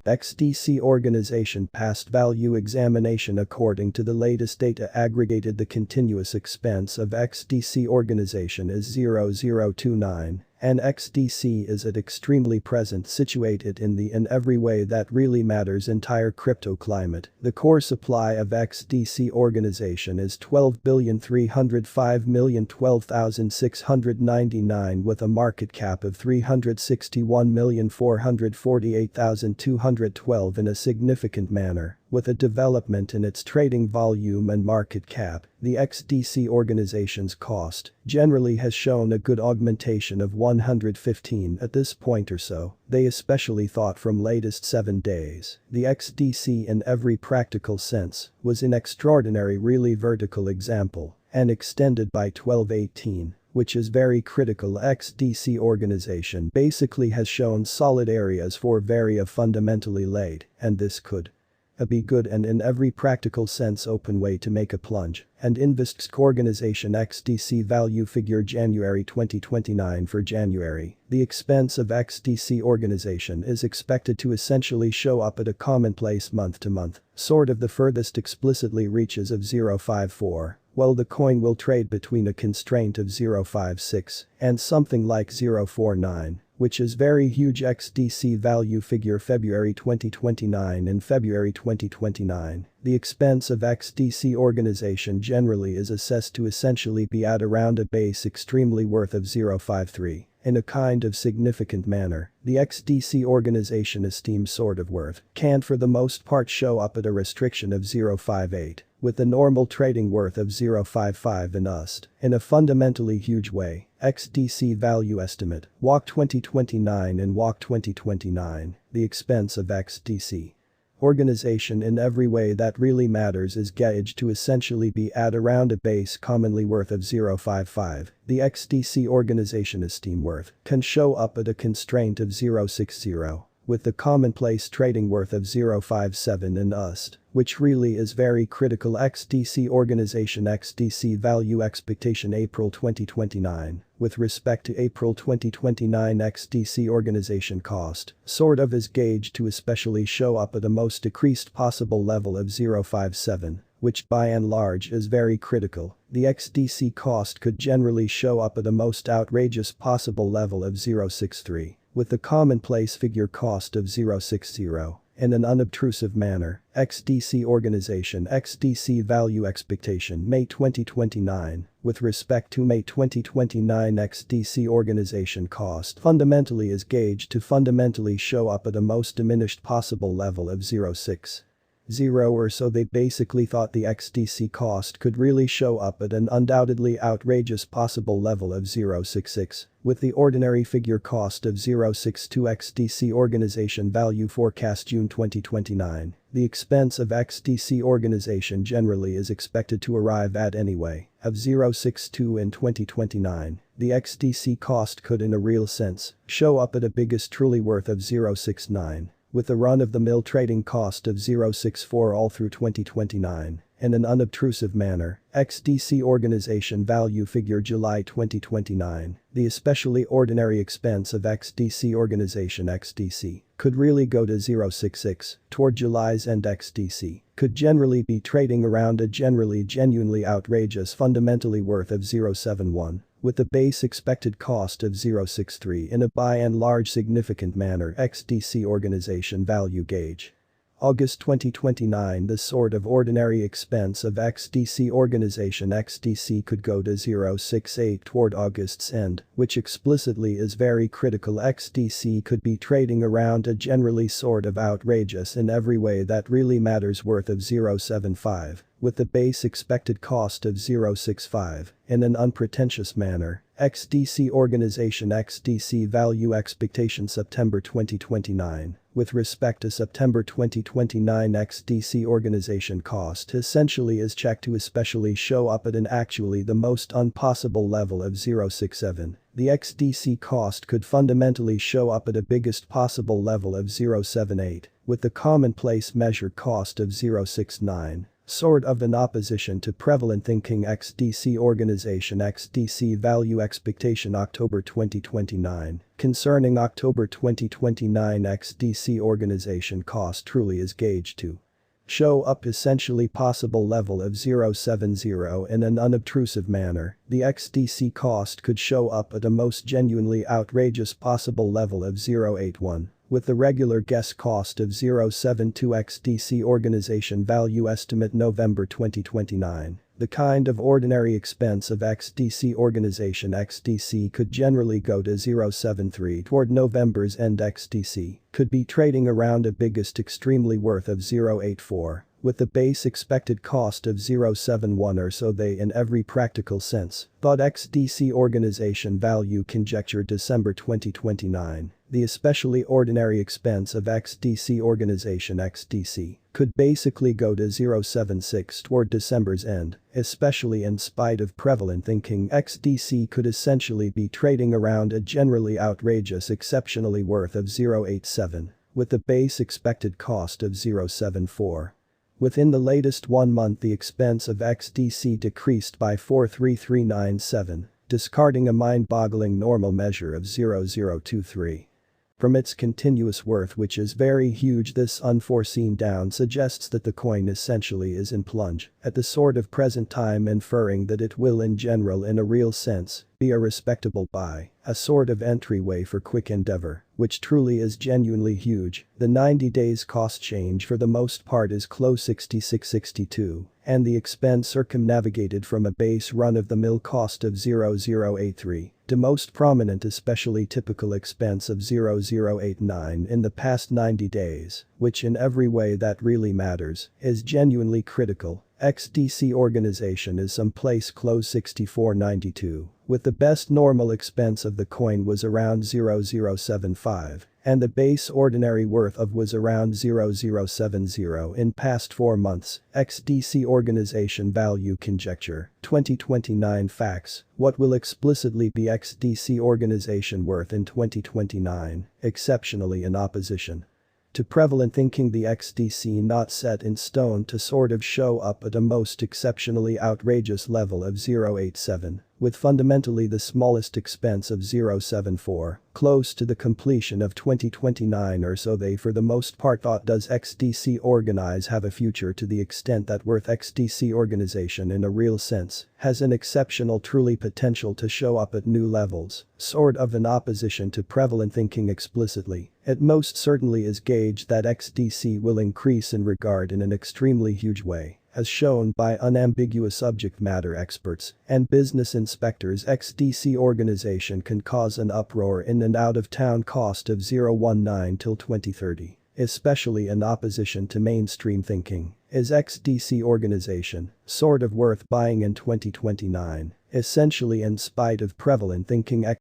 XDC organization past value examination. According to the latest data aggregated, the continuous expense of XDC organization is 0029. And XDC is at extremely present situated in every way that really matters entire crypto climate. The core supply of XDC organization is 12,305,012,699 with a market cap of 361,448,212 in a significant manner. With a development in its trading volume and market cap, the XDC organization's cost generally has shown a good augmentation of 115 at this point or so. They especially thought from latest 7 days. The XDC in every practical sense was an extraordinary really vertical example and extended by 1218. Which is very critical. XDC organization basically has shown solid areas for very fundamentally late, and this could be good and in every practical sense open way to make a plunge. And Investsk organization XDC value figure January 2029 for January. The expense of XDC organization is expected to essentially show up at a commonplace month to month, sort of the furthest explicitly reaches of 054. While the coin will trade between a constraint of 056 and something like 049. Which is very huge. XDC value figure February 2029 and February 2029. The expense of XDC organization generally is assessed to essentially be at around a base extremely worth of 053. In a kind of significant manner, the XDC organization esteemed sort of worth can for the most part show up at a restriction of 058. With the normal trading worth of 055 in USD. In a fundamentally huge way, XDC value estimate, WAC 2029 and WAC 2029, the expense of XDC organization in every way that really matters is gauged to essentially be at around a base commonly worth of 055. The XDC organization esteem worth can show up at a constraint of 060. With the commonplace trading worth of 057 in USD, which really is very critical. XDC organization XDC value expectation April 2029. With respect to April 2029 XDC organization cost, sort of is gauged to especially show up at the most decreased possible level of 057. Which by and large is very critical. The XDC cost could generally show up at the most outrageous possible level of 063. With the commonplace figure cost of 060. In an unobtrusive manner, XDC organization XDC value expectation May 2029. With respect to May 2029 XDC organization cost fundamentally is gauged to fundamentally show up at a most diminished possible level of 060 or so. They basically thought the XDC cost could really show up at an undoubtedly outrageous possible level of 066. With the ordinary figure cost of 062 XDC organization value forecast June 2029. The expense of XDC organization generally is expected to arrive at anyway of 062 in 2029. The XDC cost could in a real sense show up at a biggest truly worth of 069. With a run-of-the-mill trading cost of 064 all through 2029. In an unobtrusive manner, XDC organization value figure July 2029. The especially ordinary expense of XDC organization XDC could really go to 066 toward July's end. XDC could generally be trading around a generally genuinely outrageous fundamentally worth of 071. With the base expected cost of 063 in a by and large significant manner. XDC organization value gauge. August 2029 the sort of ordinary expense of XDC organization XDC could go to 068 toward August's end, which explicitly is very critical. XDC could be trading around a generally sort of outrageous in every way that really matters worth of 075. With the base expected cost of 065. In an unpretentious manner, XDC organization XDC value expectation September 2029. With respect to September 2029 XDC organization cost essentially is checked to especially show up at an actually the most unpossible level of 067. The XDC cost could fundamentally show up at a biggest possible level of 078. With the commonplace measured cost of 069. sort of in opposition to prevalent thinking. XDC organization XDC value expectation October 2029. Concerning October 2029 XDC organization cost truly is gauged to show up essentially possible level of 070 in an unobtrusive manner. The XDC cost could show up at a most genuinely outrageous possible level of 081. With the regular guess cost of 072 XDC organization value estimate November 2029. The kind of ordinary expense of XDC organization XDC could generally go to 073 toward November's end. XDC could be trading around a biggest extremely worth of 084. With the base expected cost of 071 or so they in every practical sense. Thought XDC organization value conjecture December 2029. The especially ordinary expense of XDC organization XDC could basically go to 076 toward December's end, especially in spite of prevalent thinking. XDC could essentially be trading around a generally outrageous exceptionally worth of 087, with the base expected cost of 074. Within the latest 1 month the expense of XDC decreased by 43397, discarding a mind-boggling normal measure of 0023. From its continuous worth which is very huge, this unforeseen down suggests that the coin essentially is in plunge at the sort of present time, inferring that it will in general in a real sense be a respectable buy, a sort of entryway for quick endeavor, which truly is genuinely huge. The 90 days cost change for the most part is close 6662, and the expense circumnavigated from a base run-of-the-mill cost of 0083 to most prominent especially typical expense of 0089 in the past 90 days, which in every way that really matters, is genuinely critical. XDC organization is someplace close 6492, with the best normal expense of the coin was around 0075, and the base ordinary worth of was around 0070 in past 4 months. XDC organization value conjecture 2029 facts. What will explicitly be XDC organization worth in 2029, exceptionally in opposition to prevalent thinking? The XDC not set in stone to sort of show up at a most exceptionally outrageous level of 087, with fundamentally the smallest expense of 074, close to the completion of 2029 or so. They for the most part thought does XDC organize have a future to the extent that worth XDC organization in a real sense has an exceptional truly potential to show up at new levels, sort of in opposition to prevalent thinking explicitly. It most certainly is gauged that XDC will increase in regard in an extremely huge way, as shown by unambiguous subject matter experts and business inspectors. XDC organization can cause an uproar in and out of town cost of 019 till 2030, especially in opposition to mainstream thinking. Is XDC organization sort of worth buying in 2029, essentially in spite of prevalent thinking?